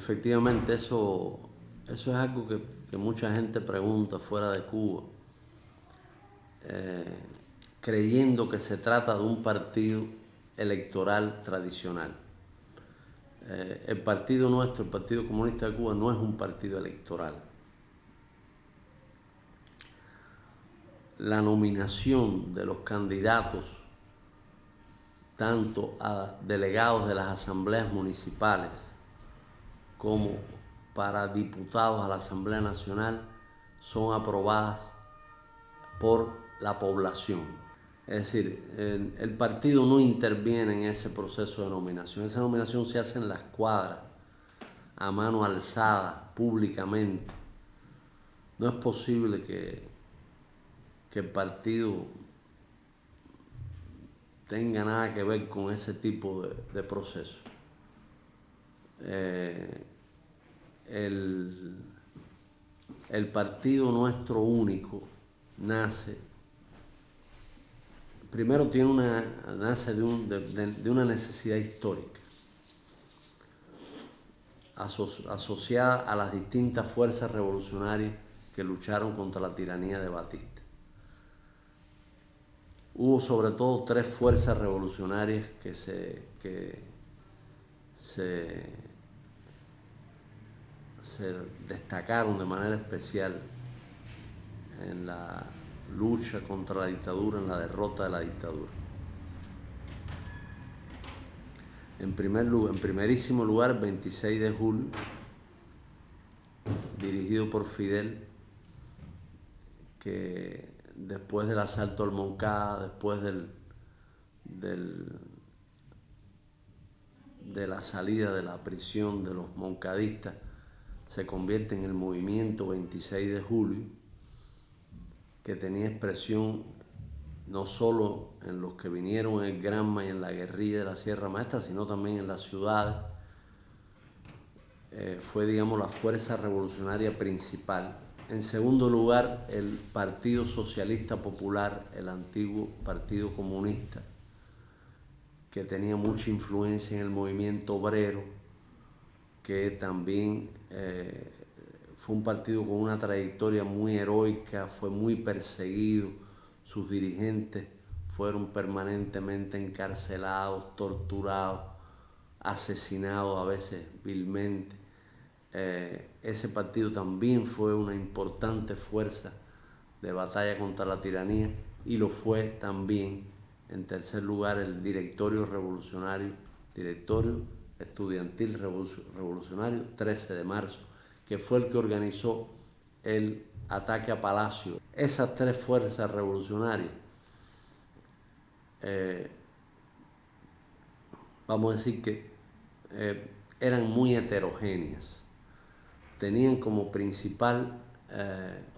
Efectivamente, eso es algo que mucha gente pregunta fuera de Cuba, creyendo que se trata de un partido electoral tradicional. El partido nuestro, el Partido Comunista de Cuba, no es un partido electoral. La nominación de los candidatos, tanto a delegados de las asambleas municipales como para diputados a la Asamblea Nacional, son aprobadas por la población. Es decir, el partido no interviene en ese proceso de nominación. Esa nominación se hace en las cuadras, a mano alzada, públicamente. No es posible que el partido tenga nada que ver con ese tipo de proceso. El partido nuestro único nace, primero nace de una necesidad histórica, asociada a las distintas fuerzas revolucionarias que lucharon contra la tiranía de Batista. Hubo sobre todo tres fuerzas revolucionarias que se destacaron de manera especial en la lucha contra la dictadura, en la derrota de la dictadura. En primerísimo lugar, 26 de julio, dirigido por Fidel, que después del asalto al Moncada, después de la salida de la prisión de los moncadistas, se convierte en el movimiento 26 de julio, que tenía expresión no solo en los que vinieron en el Granma y en la guerrilla de la Sierra Maestra, sino también en las ciudades. Fue, digamos, la fuerza revolucionaria principal. En segundo lugar, el Partido Socialista Popular, el antiguo Partido Comunista, que tenía mucha influencia en el movimiento obrero, que también fue un partido con una trayectoria muy heroica, fue muy perseguido, sus dirigentes fueron permanentemente encarcelados, torturados, asesinados a veces vilmente. Ese partido también fue una importante fuerza de batalla contra la tiranía, y lo fue también, en tercer lugar, el Directorio Estudiantil Revolucionario 13 de marzo, que fue el que organizó el ataque a Palacio. Esas tres fuerzas revolucionarias, vamos a decir que eran muy heterogéneas. Tenían como principal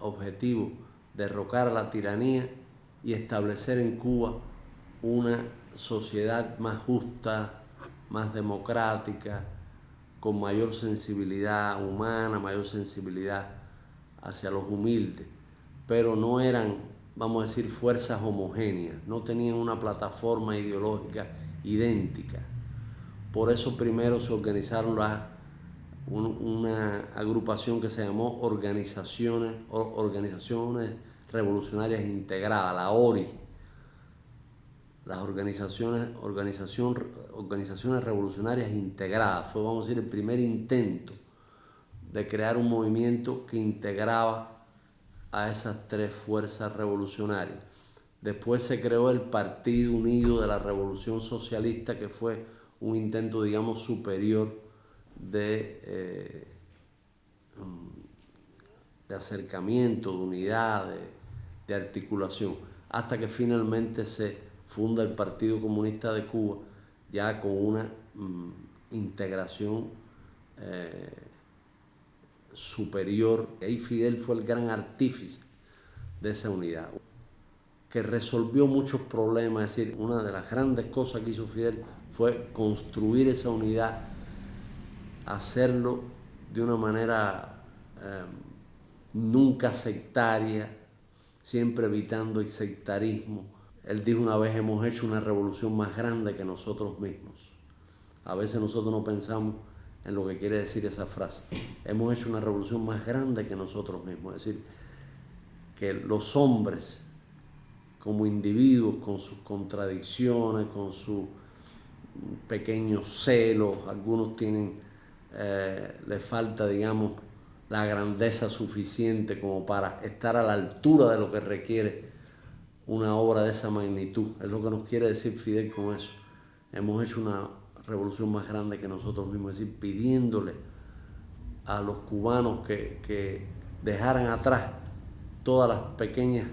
objetivo derrocar a la tiranía y establecer en Cuba una sociedad más justa, más democrática, con mayor sensibilidad humana, mayor sensibilidad hacia los humildes, pero no eran, vamos a decir, fuerzas homogéneas, no tenían una plataforma ideológica idéntica. Por eso primero se organizaron una agrupación que se llamó Organizaciones Revolucionarias Integradas, la ORI, las organizaciones revolucionarias integradas. Fue, vamos a decir, el primer intento de crear un movimiento que integraba a esas tres fuerzas revolucionarias. Después se creó el Partido Unido de la Revolución Socialista, que fue un intento, digamos, superior de acercamiento, de unidad, de articulación, hasta que finalmente se funda el Partido Comunista de Cuba, ya con una integración superior. Ahí Fidel fue el gran artífice de esa unidad, que resolvió muchos problemas. Es decir, una de las grandes cosas que hizo Fidel fue construir esa unidad, hacerlo de una manera nunca sectaria, siempre evitando el sectarismo. Él dijo una vez: hemos hecho una revolución más grande que nosotros mismos. A veces nosotros no pensamos en lo que quiere decir esa frase. Hemos hecho una revolución más grande que nosotros mismos, es decir, que los hombres como individuos, con sus contradicciones, con sus pequeños celos, algunos tienen, les falta, digamos, la grandeza suficiente como para estar a la altura de lo que requiere una obra de esa magnitud. Es lo que nos quiere decir Fidel con eso. Hemos hecho una revolución más grande que nosotros mismos, es decir, pidiéndole a los cubanos que dejaran atrás todas las pequeñas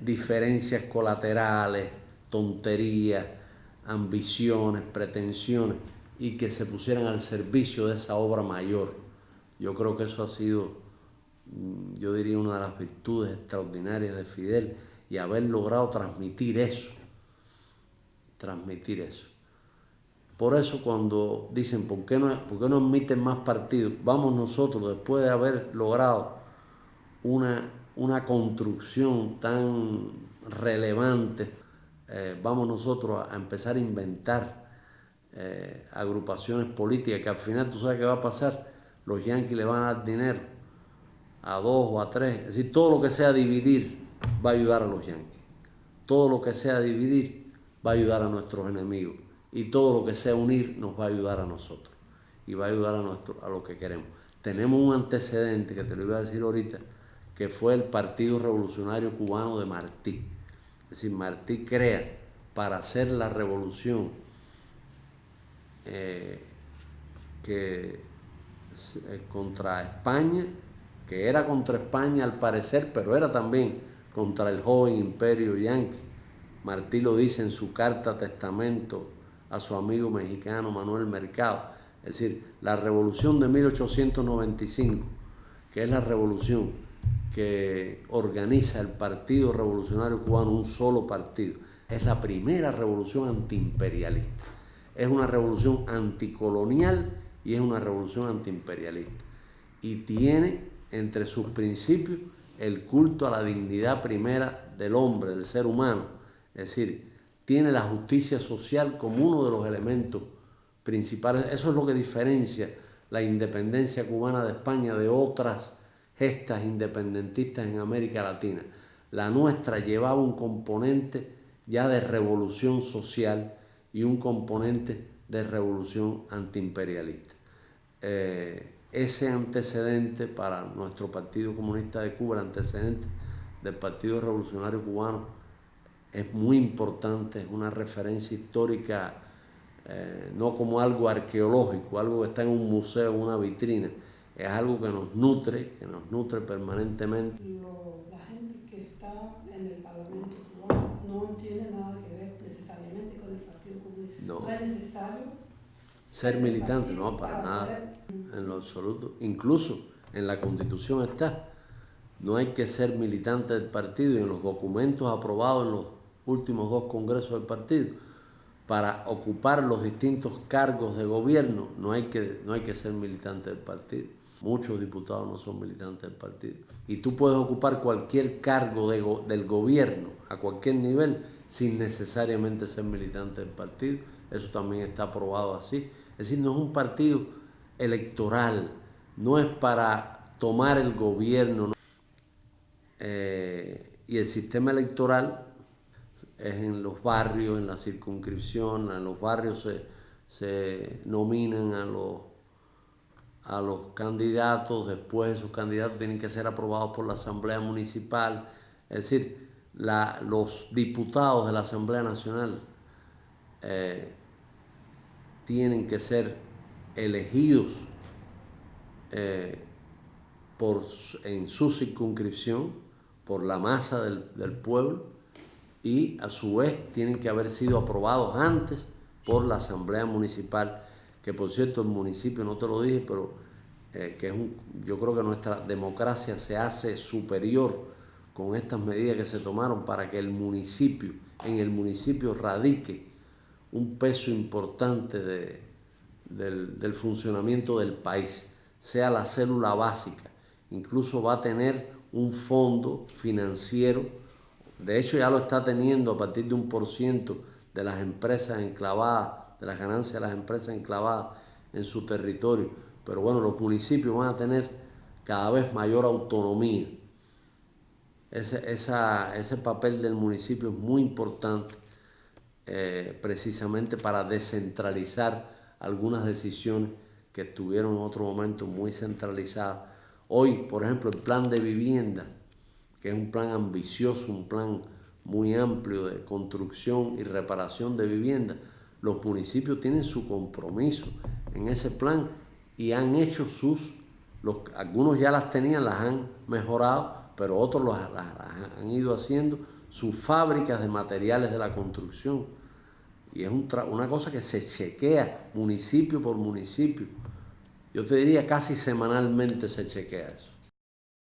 diferencias colaterales, tonterías, ambiciones, pretensiones, y que se pusieran al servicio de esa obra mayor. Yo creo que eso ha sido, yo diría, una de las virtudes extraordinarias de Fidel, y haber logrado transmitir eso. Por eso cuando dicen, ¿por qué no admiten más partidos? Vamos nosotros, después de haber logrado una construcción tan relevante, vamos nosotros a empezar a inventar agrupaciones políticas que al final tú sabes qué va a pasar. Los yanquis le van a dar dinero a 2 o a 3. Es decir, todo lo que sea dividir va a ayudar a los yanquis. Todo lo que sea dividir va a ayudar a nuestros enemigos. Y todo lo que sea unir nos va a ayudar a nosotros. Y va a ayudar a lo que queremos. Tenemos un antecedente que te lo iba a decir ahorita, que fue el Partido Revolucionario Cubano de Martí. Es decir, Martí crea para hacer la revolución contra España, que era contra España al parecer, pero era también contra el joven imperio yanqui. Martí lo dice en su carta testamento a su amigo mexicano Manuel Mercado. Es decir, la revolución de 1895, que es la revolución que organiza el Partido Revolucionario Cubano, un solo partido, es la primera revolución antiimperialista. Es una revolución anticolonial y es una revolución antiimperialista. Y tiene entre sus principios el culto a la dignidad primera del hombre, del ser humano. Es decir, tiene la justicia social como uno de los elementos principales. Eso es lo que diferencia la independencia cubana de España de otras gestas independentistas en América Latina. La nuestra llevaba un componente ya de revolución social y un componente de revolución antiimperialista. Ese antecedente para nuestro Partido Comunista de Cuba, el antecedente del Partido Revolucionario Cubano, es muy importante, es una referencia histórica, no como algo arqueológico, algo que está en un museo, en una vitrina, es algo que nos nutre permanentemente. La gente que está en el Parlamento cubano no tiene nada que ver necesariamente con el Partido Comunista. No es necesario ser militante, no, para nada, en lo absoluto. Incluso en la Constitución está, no hay que ser militante del partido, y en los documentos aprobados en los últimos 2 congresos del partido, para ocupar los distintos cargos de gobierno, no hay que ser militante del partido. Muchos diputados no son militantes del partido. Y tú puedes ocupar cualquier cargo del gobierno, a cualquier nivel, sin necesariamente ser militante del partido. Eso también está aprobado así. Es decir, no es un partido electoral, no es para tomar el gobierno. Y el sistema electoral es en los barrios, en la circunscripción. En los barrios se nominan a los candidatos, después esos candidatos tienen que ser aprobados por la Asamblea Municipal. Es decir, los diputados de la Asamblea Nacional tienen que ser elegidos en su circunscripción por la masa del pueblo, y a su vez tienen que haber sido aprobados antes por la Asamblea Municipal, que por cierto el municipio, no te lo dije, pero yo creo que nuestra democracia se hace superior con estas medidas que se tomaron para que en el municipio radique un peso importante del funcionamiento del país, sea la célula básica. Incluso va a tener un fondo financiero, de hecho ya lo está teniendo a partir de 1% de las empresas enclavadas de las ganancias de las empresas enclavadas en su territorio. Pero bueno, los municipios van a tener cada vez mayor autonomía. Ese papel del municipio es muy importante, precisamente para descentralizar algunas decisiones que estuvieron en otro momento muy centralizadas. Hoy, por ejemplo, el plan de vivienda, que es un plan ambicioso, un plan muy amplio de construcción y reparación de vivienda, los municipios tienen su compromiso en ese plan y han hecho algunos ya las tenían, las han mejorado, pero otros las han ido haciendo sus fábricas de materiales de la construcción. Y es una cosa que se chequea municipio por municipio. Yo te diría casi semanalmente se chequea eso.